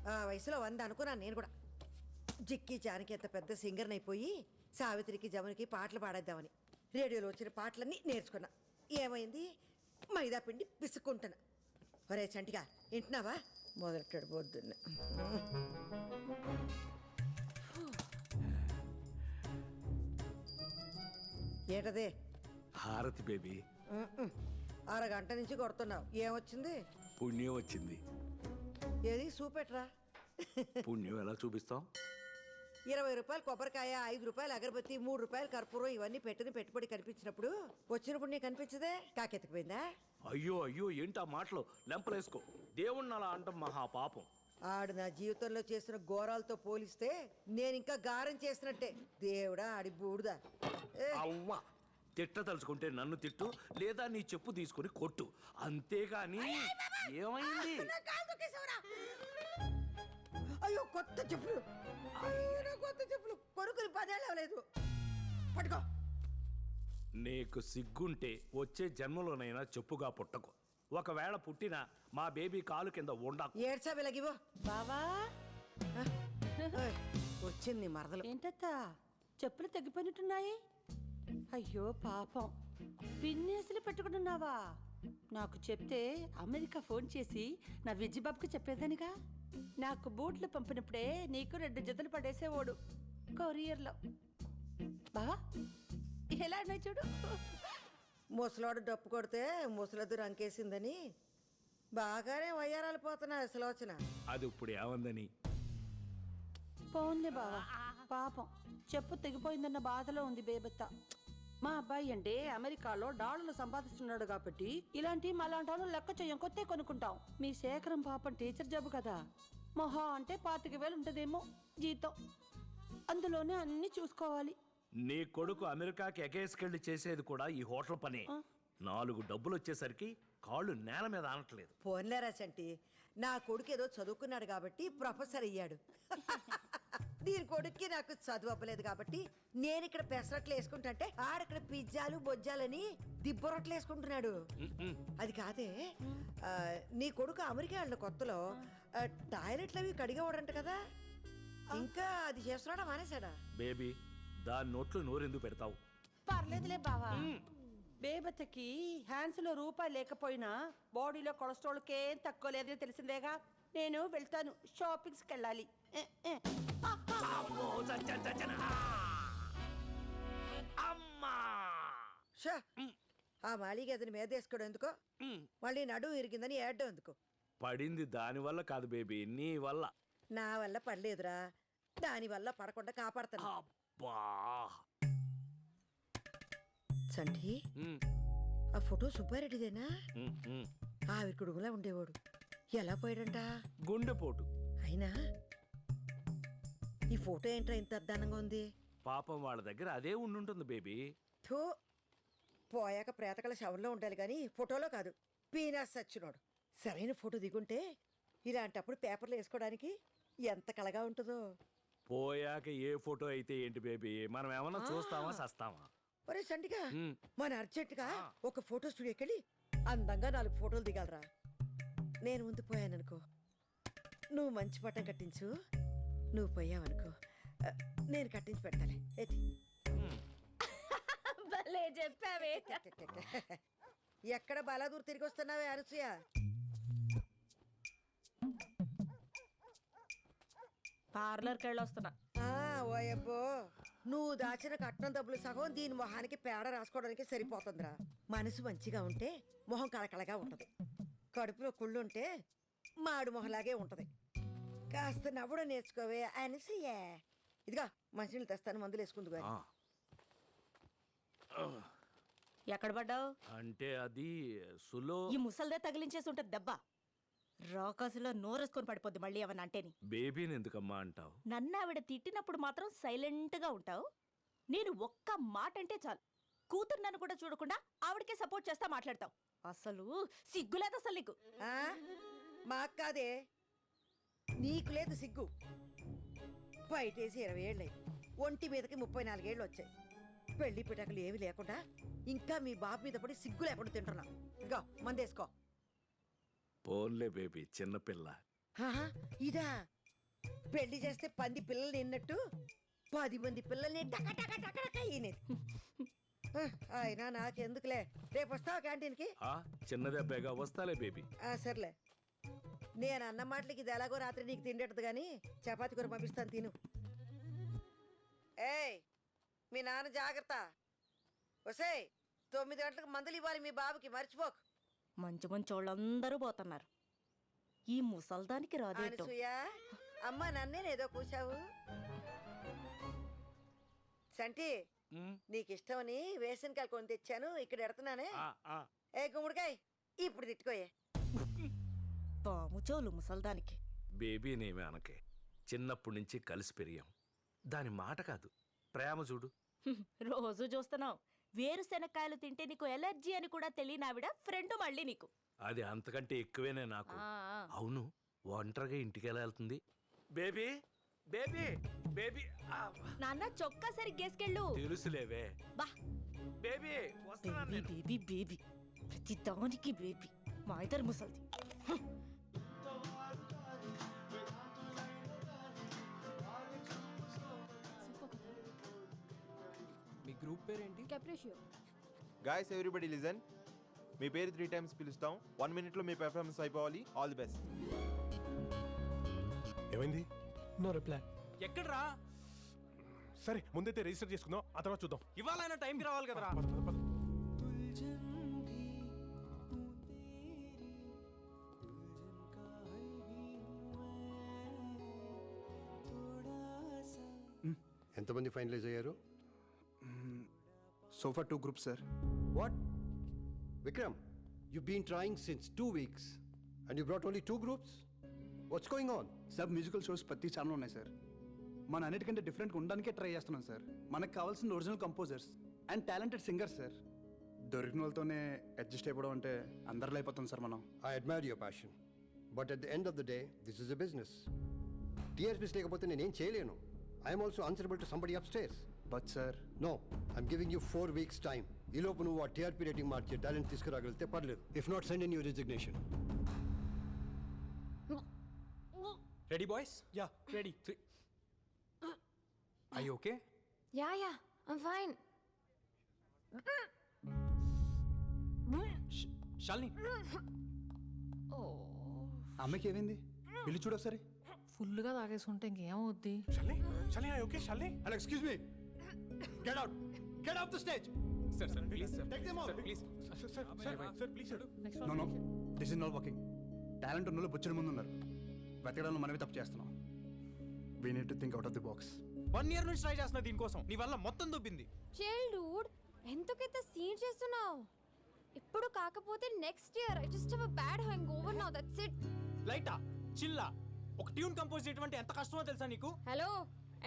ఆ వయసులో 100 అనుకున్నాను నేను కూడా. జిక్కి జానకి ఎంత పెద్ద సింగర్ని అయిపోయి సావిత్రికి జమునికి పాటలు పాడేద్దామని రేడియోలో వచ్చిన పాటలన్నీ నేర్చుకున్నా. ఏమైంది, మైదా పిండి పిసుక్కుంటున్నా. ఒరే చంటిగా వింటున్నావా? మొదలెట్టాడు పొద్దున్న. ఏంటదే? హారతి బేబీ. అరగంట నుంచి కొడుతున్నావు, ఏమొచ్చింది? పుణ్యం వచ్చింది. ఏది చూపెట్రా. పుణ్యం ఎలా చూపిస్తాం? 20 రూపాయలు కొబ్బరికాయ, 5 రూపాయలు అగరబత్తి, 3 రూపాయలు కర్పూరం, ఇవన్నీ పెట్టిన పెట్టుబడి కనిపించినప్పుడు వచ్చినప్పుడు నీకు కనిపించదే? కాకెత్తుకుపోయిందా? అయ్యో అయ్యో, ఏంటా మాటలు? లెంపలేసుకో. దేవుణ్ణి అలా అంటాం మహా పాపం. ఆడు నా జీవితంలో చేసిన ఘోరాలతో పోలిస్తే నేను ఇంకా గారం చేసినట్టే. దేవుడా ఆడి బూడుదా. అవ్వా, తిట్ట తలుచుకుంటే నన్ను తిట్టు, లేదా నీ చెప్పు తీసుకుని కొట్టు, అంతేగాని. ఏమైంది? అయ్యో కొత్త చెప్పులు, కొత్త చెప్పులు కొనుక్కుని 10 ఏళ్ళు అవ్వలేదు. పట్టుకో. నీకు సిగ్గుంటే వచ్చే జన్మలోనైనా చెప్పుగా పుట్టకు. ఒకవేళ పుట్టినా మా బేబీ కాలు కింద ఉండకు. ఏడ్చా వెలగివో బావా. వచ్చింది మరదలు. ఏంటత్తా చెప్పులు తగ్గిపోయినట్టున్నాయి? అయ్యో పాపం, పిన్నేసులు పెట్టుకుంటున్నావా? నాకు చెప్తే అమెరికా ఫోన్ చేసి నా విజ్జిబాబుకి చెప్పేదానిగా. నాకు బూట్లు పంపినప్పుడే నీకు 2 జతలు పడేసేవాడు కొరియర్లో. బావా ఎలా ఉన్నాయి చూడు. ముసలాడు డప్పు కొడితే ముసలద్దు రంకేసిందని బాగానే వయ్యారాలు పోతున్నాయి సులోచన. అది ఇప్పుడు ఏమందని? పోన్లే బావా, పాపం చెప్పు తెగిపోయిందన్న బాధలో ఉంది బేబత్త. మా అబ్బాయి అంటే అమెరికాలో డాలర్లు సంపాదిస్తున్నాడు కాబట్టి ఇలాంటి మలాంటి వాళ్ళు లెక్క చెయ్యం, కొత్తే కొనుక్కుంటాం. మీ శేఖరం పాపం టీచర్ జాబ్ కదా, మొహా అంటే 25,000 ఉంటుందేమో జీతం. అందులోనే అన్ని చూసుకోవాలి. నీ కొడుకు అమెరికాకి ఎగేసుకెళ్ళి చేసేది కూడా ఈ హోటల్ పనే. 4 డబ్బులు వచ్చేసరికి కాళ్ళు నేల మీద ఆనట్లేదు. పోన్లేరా చంటి, నా కొడుకు ఏదో చదువుకున్నాడు కాబట్టి ప్రొఫెసర్ అయ్యాడు. దీని కొడుక్కి నాకు చదువు అవ్వలేదు కాబట్టి నేను ఇక్కడ పెసరట్లు వేసుకుంటుంటే ఆడక్కడ పిజ్జాలు బొజ్జాలని దిబ్బరొట్లు వేసుకుంటున్నాడు. అది కాదే, నీ కొడుకు అమెరికా వెళ్ళిన కొత్తలో టాయిలెట్లు అవి కడిగేవాడంట కదా, ఇంకా అది చేస్తున్నాడా మానేశాడా? బేబీ, దాని నోట్లు నోరెందుకు పెడతావు? పర్లేదులే బావా. బేబత్తకి హ్యాండ్స్ లో రూపాయి లేకపోయినా బాడీలో కొలెస్ట్రాల్కేం తక్కువ లేదని తెలిసిందేగా. నేను వెళ్తాను, షాపింగ్స్కి వెళ్ళాలి. షా, ఆ మాలిగా అతని మీద వేసుకోవడం ఎందుకో, మళ్ళీ నడుము ఇరిగిందని ఏడ్డం ఎందుకు? పడింది దాని వల్ల కాదు బేబీ, నీ వల్ల. నా వల్ల పడలేదురా, దాని వల్ల పడకుండా కాపాడతాను. అబ్బా, సంటి, ఆ ఫోటో సుబ్బారెడ్డిదేనా? ఆవిడ కొడుకులా ఉండేవాడు, ఎలా పోయాడంట? గుండెపోటు. అయినా ఈ ఫోటో ఏంట్రా ఇంత అద్దానంగా ఉంది? పాపం వాళ్ళ దగ్గర అదే ఉండుంటుంది బేబీ. థూ, పోయాక ప్రేతకల శవంలో ఉండాలి కానీ ఫోటోలో కాదు. పీనాస్ సచ్చినోడు. సరైన ఫోటో దిగుంటే ఇలాంటప్పుడు పేపర్లు వేసుకోవడానికి ఎంత కళగా ఉంటుందో. పోయాక ఏ ఫోటో అయితే ఏంటి బేబీ, మనం ఏమన్నా చూస్తామా సస్తామా? ఒరే సంటిగా, మన అర్జెంటుగా ఒక ఫోటో స్టూడియోకి వెళ్ళి అందంగా 4 ఫోటోలు దిగాలరా. నేను ముందు పోయాననుకో, నువ్వు మంచి పట్టం కట్టించు. నువ్వు పోయావనుకో, నేను కట్టించి పెడతాలే. భలే చెప్పావే. ఎక్కడ బాలాదూర్ తిరిగి వస్తున్నావే అనసూయ? పార్లర్కి వెళ్ళొస్తున్నా. ఓయబ్బో, నువ్వు దాచిన కట్నం డబ్బులు సగం దీని మొహానికి పేడ రాసుకోవడానికి సరిపోతుందిరా. మనసు మంచిగా ఉంటే మొహం కళకళగా ఉంటది, కడుపులో కుళ్ళుంటే మాడు మొహలాగే ఉంటది. కాస్త నవ్వడం నేర్చుకోవే అనసూయ. ఇదిగా మంచినీళ్ళు తెస్తాను, మందులు వేసుకుంది. ఎక్కడ పడ్డావు? అంటే అది సులో. ఈ ముసల్దే తగిలించేసి ఉంటది దెబ్బ. రాకాసులో నోరేసుకొని పడిపోద్ది మళ్ళీ ఏమన్నా అంటేని. బేబీని ఎందుకమ్మా అంటావు? నన్ను ఆవిడ తిట్టినప్పుడు మాత్రం సైలెంట్గా ఉంటావు. నేను ఒక్క మాట అంటే చాలు, కూతురు నన్ను కూడా చూడకుండా ఆవిడకే సపోర్ట్ చేస్తా మాట్లాడతావు. అసలు సిగ్గులేదు అసలు నీకు. మాకు కాదే, నీకు లేదు సిగ్గు. బయటేసి 20 ఏళ్ళై, ఒంటి మీదకి 34 ఏళ్ళు వచ్చాయి. పెళ్లి పిటకలు ఏమి లేకుండా ఇంకా మీ బాబు మీద పడి సిగ్గు లేకుండా తింటున్నా. ఇదిగో మందేసుకో. పోన్లే బేబీ, చిన్నపిల్ల. ఇదా పెళ్లి చేస్తే 10 పిల్లల్ని ఎన్నట్టు 10 మంది పిల్లల్ని టక టక టక టక ఈనేది. అయినా నాకెందుకులే, రేపు వస్తావా క్యాంటీన్కి? చిన్నదే అబ్బాయిగా వస్తాలే బేబీ. సర్లే, నేను అన్న మాటలకి ఇది ఎలాగో రాత్రి నీకు తిండేటది కానీ చపాతి కూర పంపిస్తాను, తిను. ఏయ్ మీ నాన్న జాగ్రత్త. ఒసేయ్ 9 గంటలకు మందులు ఇవ్వాలి మీ బాబుకి, మర్చిపోకు. మంచి మంచి వాళ్ళందరూ పోతున్నారు, ఈ ముసల్దానికి రాదేటో. అనసూయ, అమ్మ నన్నేనేదో కూసావు. సంటి, నీకు ఇష్టమని వేసనకాయలు కొని తెచ్చాను, ఇక్కడ ఎడుతున్నానే. ఏ గుమ్మడికాయ ఇప్పుడు తిట్టుకోయే. పాముచోలు ముసల్దానికి. బేబీనేమి అనకే, చిన్నప్పటి నుంచి కలిసి పెరిగాం. దాని మాట కాదు, ప్రేమ చూడు. రోజు చూస్తున్నావు, వేరుశెనక్కాయలు తింటే నీకు ఎలర్జీ అని కూడా తెలియనావిడ ఫ్రెండ్ మళ్ళీ నీకు. అది అంతకంటే ఎక్కువేనే నాకు. అవును, ఒంటరిగా ఇంటికి ఎలా వెళ్తుంది? Baby baby baby. నాన్న చొక్కా సరిగ్గేసుకెళ్ళు. తెలుసులేవే. బా బేబీ వస్తున్నాను నేను. బేబీ బేబీ, ప్రతి దానికి బేబీ, మా ఇద్దరు ముసల్ది. మీ గ్రూప్ పేరేంటి? కెప్రిషియో. Guys everybody listen. మీ పేరు 3 times పిలుస్తాం. 1 minute లో మీ పెర్ఫార్మెన్స్ అయిపోవాలి. All the best. ఏమైంది? No reply. ఎక్కడ్రా? సరే ముందైతే రిజిస్టర్ చేసుకుందాం, ఆ తర్వాత చూద్దాం. ఇవాళ టైంకి రావాలి కదరా. ఎంతమంది ఫైనలైజ్ అయ్యారు? So far 2 groups sir. What Vikram, you been trying since 2 weeks and you brought only 2 groups? What's going on? Sir musical shows ప్రతి ఛానల్ ఉన్నాయి సార్. మన అన్నిటికంటే డిఫరెంట్గా ఉండడానికే ట్రై చేస్తున్నాం సార్. మనకు కావాల్సిన original composers and talented singers sir. దొరికిన వాళ్ళతోనే అడ్జస్ట్ అయిపోవడం అంటే అందరిలో అయిపోతాం సార్ మనం. I admire your passion, but at the end of the day this is a business. TRPs లేకపోతే నేనేం చేయలేను. I'm also answerable to somebody upstairs. But sir no, I'm giving you 4 weeks time. ఈ లోపు నువ్వు ఆ TRP rating మార్చే talent తీసుకురాగలిగితే పర్లేదు. If not, send in your resignation. Ready boys? Yeah ready. 3. I okay? Yeah I'm fine. Shalini, అమ్మకి ఏమైంది? పిల్లి చూడు ఒకసారి. ఫుల్గా తాగేసుకుంటే ఇంకేమవుద్ది? Shalini, I okay? Shalini, hello excuse me, get out, get off the stage. Sir please sir, Take them out. Please. Sir please sir. No no, this is not working. Talent ఉన్న వాళ్ళు బొచ్చిన ముందు ఉన్నారు. వెతకడంలో మనమే తప్పు చేస్తున్నాం. We need to think out of the box. 1 year నుంచి ట్రై చేస్తున్నా దీనికోసం, నీ వల్ల మొత్తం దొబ్బింది. చిల్ డూడ్, ఎందుకంత సీన్ చేస్తున్నావు? ఇప్పుడు కాకపోతే next year. I just have a bad hangover now, that's it. లైటా చిల్లా, ఒక ట్యూన్ కంపోజ్ చేయడం అంటే ఎంత కష్టమో తెలుసా నీకు? హలో,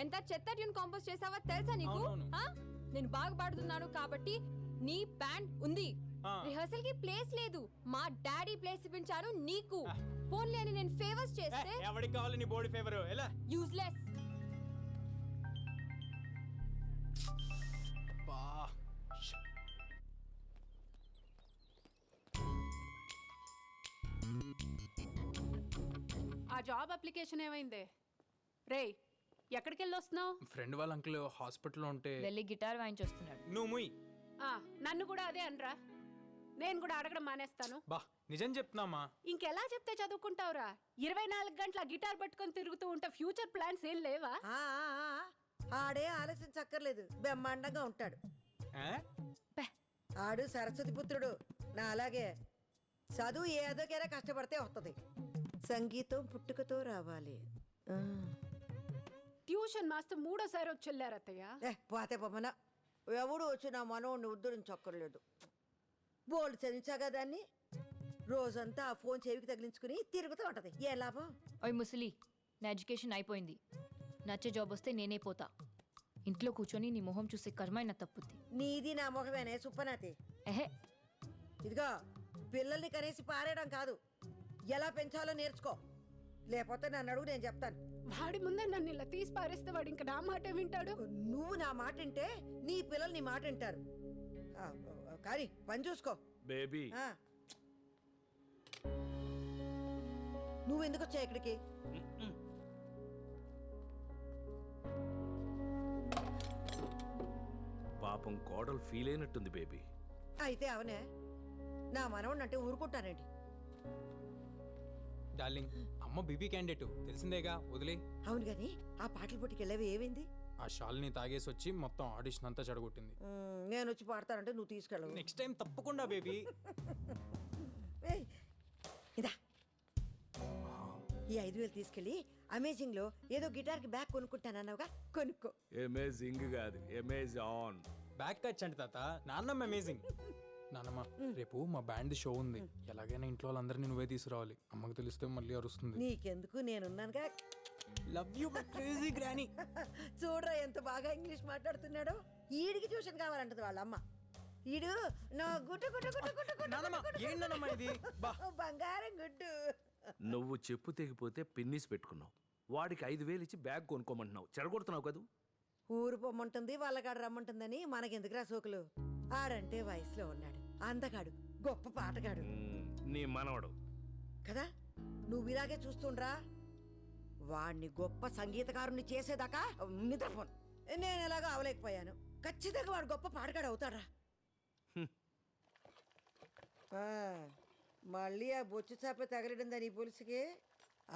ఎంత చెత్త ట్యూన్ కంపోజ్ చేసావో తెలుసా నీకు? అవునవును. నేను బాగా పాడుతున్నాను కాబట్టి నీ బ్యాండ్ ఉంది. రిహర్సల్ కి ప్లేస్ లేదు. మా డాడీ ప్లేస్ ఇప్పించాను నీకు. పోన్లే అని నేను ఫేవర్స్ చేస్తే ఎవరికి కావాలి నీ బాడీ ఫేవర్? ఎలా యూజ్లెస్. ఆ జాబ్ అప్లికేషన్ ఏమైంది? రేయ్, ఎక్కడికి వెళ్ళి వస్తున్నావు? ఫ్రెండ్ వాళ్ళ అంకుల్ హాస్పిటల్లో ఉంటే వెళ్ళి గిటార్ వాయించొస్తున్నాడు. నువ్వు ముయ్. నన్ను కూడా అదే అనరా. నేను కూడా అడగడం మానేస్తాను. బా నిజం చెప్తున్నామా? ఇంకెలా చెప్తే చదువుకుంటావురా? 24 గంటల గిటార్ పట్టుకొని తిరుగుతూ ఉంటే ఫ్యూచర్ ప్లాన్స్ ఏం లేవా? ఆడే ఆలోచించక్కర్లేదు, బ్రహ్మాండంగా ఉంటాడు. ఆడు సరస్వతి పుత్రుడు, నా అలాగే. చదువు ఏదోకైనా కష్టపడితే వస్తుంది. సంగీతం పుట్టుకతో రావాలి. ట్యూషన్ మాస్టర్ 3ఓసారి వచ్చి వెళ్ళారత్తయ్య. పోతే పొమ్మన ఎవడు వచ్చి నా మనోడిని ఉద్ధరించక్కర్లేదు. బోల్డ్ చదివించాగా దాన్ని. రోజంతా ఆ ఫోన్ చెవికి తగిలించుకుని తిరుగుతూ ఉంటది. ఏ లాభం? ఓయ్ ముసలి, నా ఎడ్యుకేషన్ అయిపోయింది. నచ్చే జాబ్ వస్తే నేనే పోతా. ఇంట్లో కూర్చొని నీ మొహం చూసే కర్మైనా తప్పుద్ది. నీది నా మొహమేనే సుప్పనాతి. ఎహే, ఇదిగో పిల్లల్ని కనేసి పారేయడం కాదు, ఎలా పెంచాలో నేర్చుకో. లేకపోతే నన్ను అడుగు, నేను చెప్తాను. వాడి ముందే నన్ను ఇలా తీసి పారేస్తే వాడు ఇంకా నా మాట వింటాడు. నువ్వు నా మాట వింటే నీ పిల్లలు నీ మాట వింటారు. కానీ పని చూసుకో బేబీ. నువ్వెందుకు వచ్చావు ఇక్కడికి? పాపం కోడలు ఫీల్ అయినట్టుంది బేబీ. అయితే అవనే నా మనవడిని అంటే ఊరుకుంటానండి. డార్లింగ్, అమ్మ బీబీ క్యాండిడేట్ తెలిసిందేగా, వదిలే. అవును గాని ఆ పాటల పోటీకి వెళ్ళేవి ఏమైంది? ఆ షాల్ని తాగేసి వచ్చి మొత్తం ఆడిషన్ అంతా చెడగొట్టింది. నేను వచ్చి పాడతానంటే నువ్వు తీసుకెళ్ళవు. నెక్స్ట్ టైం తప్పకుండా బేబీ. ఇదా ఈ 5,000 తీసుకెళ్ళి అమేజింగ్ లో ఏదో గిటార్ కి బ్యాగ్ కొనుక్కుంటానన్నావుగా, కొనుక్కో. అమేజింగ్ కాదు, అమేజాన్. బ్యాక్ టచ్ తాత, నాన్నమ్మ అమేజింగ్. నాన్నమ్మ, రేపు మా బ్యాండ్ షో ఉంది, ఎలాగైనా ఇంట్లో వాళ్ళందరినీ నువ్వే తీసుకురావాలి. అమ్మకి తెలిస్తే మళ్ళీ అరుస్తుంది. నీకెందుకు, నేనున్నానుగా. Love you my crazy granny. చూడరా ఎంత బాగా ఇంగ్లీష్ మాట్లాడుతున్నాడో. ఈడికి ట్యూషన్ కావాలంటది వాళ్ళ అమ్మ. ఈడు నా గుట్టు గుట్టు గుట్టు గుట్టు గుట్టు నాన్నమ్మ, ఏంటన్నమ్మ ఇది? బంగారం గుడ్డు. నువ్వు చెప్పు తెగిపోతే పిన్నిస్ పెట్టుకున్నావు, వాడికి 5,000 ఇచ్చి బ్యాగ్ కొనుక్కోమంటున్నావు. చెడగొడుతున్నావు కదా. ఊరు పొమ్మంటుంది, వాళ్ళకాడు రమ్మంటుందని మనకెందుకురా సోకులు. ఆడంటే వయసులో ఉన్నాడు, అందగాడు, గొప్ప పాటగాడు నీ మనవడు కదా. నువ్వు ఇలాగే చూస్తుండ్రా, వాణ్ణి గొప్ప సంగీతకారుని చేసేదాకా నిద్రపోను. నేను ఎలాగో అవలేకపోయాను. ఖచ్చితంగా వాడు గొప్ప పాటగాడు అవుతాడా. మళ్ళీ ఆ బొచ్చు చేప తగలడిందా నీ పులుసుకి?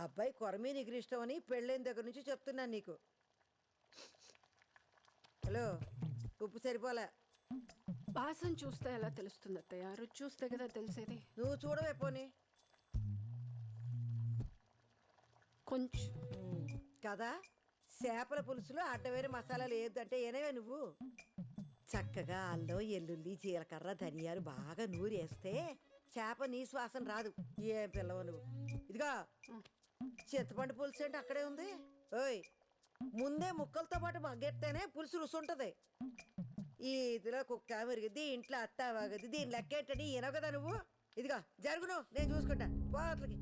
అబ్బాయి కొరమే నీకు ఇష్టం అని పెళ్ళైన దగ్గర నుంచి చెప్తున్నాను నీకు. హలో, ఉప్పు సరిపోలే. వాసన చూస్తే ఎలా తెలుస్తుంది అత్తయ్య? రుచి చూస్తే కదా తెలిసేది. నువ్వు చూడవే పోనీ. కొంచెం కదా, చేపల పులుసులో అడ్డవేరే మసాలాలు ఏదంటే ఏనవే నువ్వు. చక్కగా అల్లం, ఎల్లుల్లి, జీలకర్ర, ధనియాలు బాగా నూరేస్తే చేప నీ శ్వాసన రాదు. ఏం పిల్లవు నువ్వు. ఇదిగా చింతపండు పులుసు అంటే అక్కడే ఉంది. ఓయ్, ముందే ముక్కలతో పాటు మగ్గెత్తేనే పులుసు రుసు ఉంటుంది. ఈ ఇదిలో కుక్క మెరిగిద్ది, ఇంట్లో అత్త వాగది, దీని లెక్కేంటని ఈనవు కదా నువ్వు. ఇదిగా జరుగును, నేను చూసుకుంటా. పోట్లకి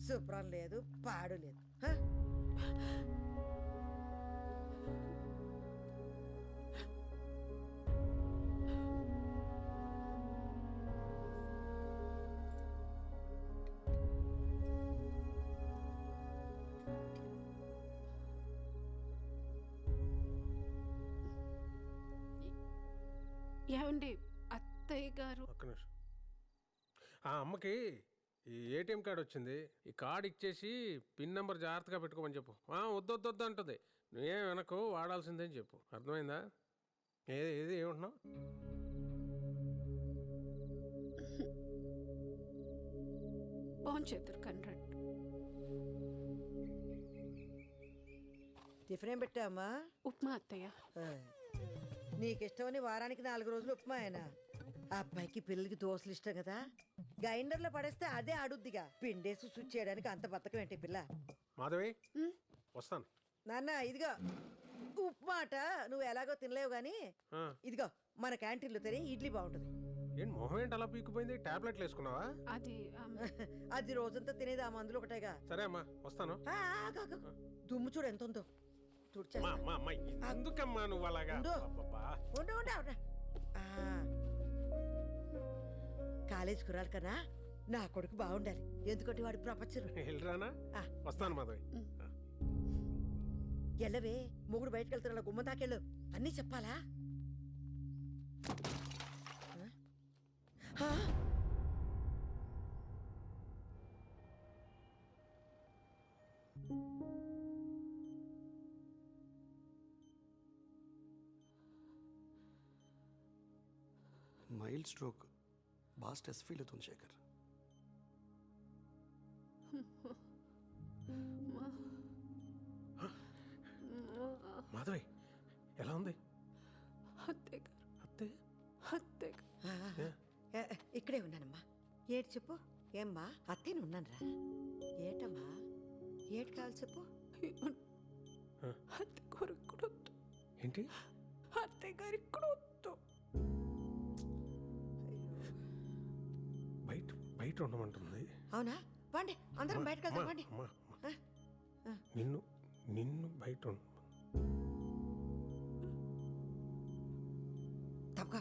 శుభ్రం లేదు, పాడు లేదు. ఏమండి అత్తయ్య గారు? ఒక్క నిమిషం. ఆ అమ్మకి ఈ ఏటీఎం కార్డు వచ్చింది, ఈ కార్డు ఇచ్చేసి పిన్ నెంబర్ జాగ్రత్తగా పెట్టుకోమని చెప్పు. వద్దొద్దు అంటుంది. నువ్వేం వెనకు వాడాల్సిందని చెప్పు, అర్థమైందా? ఏది ఏమంటున్నావు? బాగుంచేద్దరు కన్రాడ్. టిఫిన్ ఏం పెట్టామా? ఉప్మా అత్తయ్య. నీకిష్టమని వారానికి 4 రోజులు ఉప్మా అయినా. ఆ అబ్బాయికి పిల్లలకి దోశలు ఇష్టం కదా, గ్రైండర్లో పడేస్తే అదే ఆడుద్దిగా. పిండేసి స్విచ్ చేయడానికి అంత బతకం ఏంటి పిల్ల. మాధవి, వస్తాను. నాన్న ఇదిగో ఉప్మా అట, నువ్వు ఎలాగో తినలేవు గాని ఇదిగో మన క్యాంటీన్లో తినే ఇడ్లీ బాగుంటుంది. ఏంటి మొహం ఏంటి అలా పీకిపోయింది? టాబ్లెట్లు వేసుకున్నావా? అది రోజంతా తినేది ఆ మందులు ఒకటేగా. సరే అమ్మా, వస్తాను. దుమ్ము చూడు ఎంత ఉందో. ఎందుకమ్మా నువ్వు అలాగా? కాలేజ్ కురాలి కదా, నా కొడుకు బాగుండాలి. ఎందుకంటే వాడు ప్రపంచం. వెళ్ళరానా? వస్తాను మాధవి. ఎల్లవే, మొగుడు బయటకు వెళ్తున్నా, గుమ్మ తాకెళ్ళు. అన్నీ చెప్పాలా? మైల్డ్ స్ట్రోక్, బాగా స్ట్రెస్ ఫీల్ అవుతుంది శేఖర్. మాధవి ఎలా ఉంది? ఇక్కడే ఉన్నానమ్మా. ఏటి చెప్పు. ఏమ్మా అత్తేను ఉన్నానరా. ఏటమ్మా ఏటి కావాలి చెప్పు. ఏంటి? అత్తయ్య గారి బయట ఉండమంటుంది. అవునా? పండి అందరం బయటకు వెళ్తాం. పండి. నిన్ను బయట తప్పగా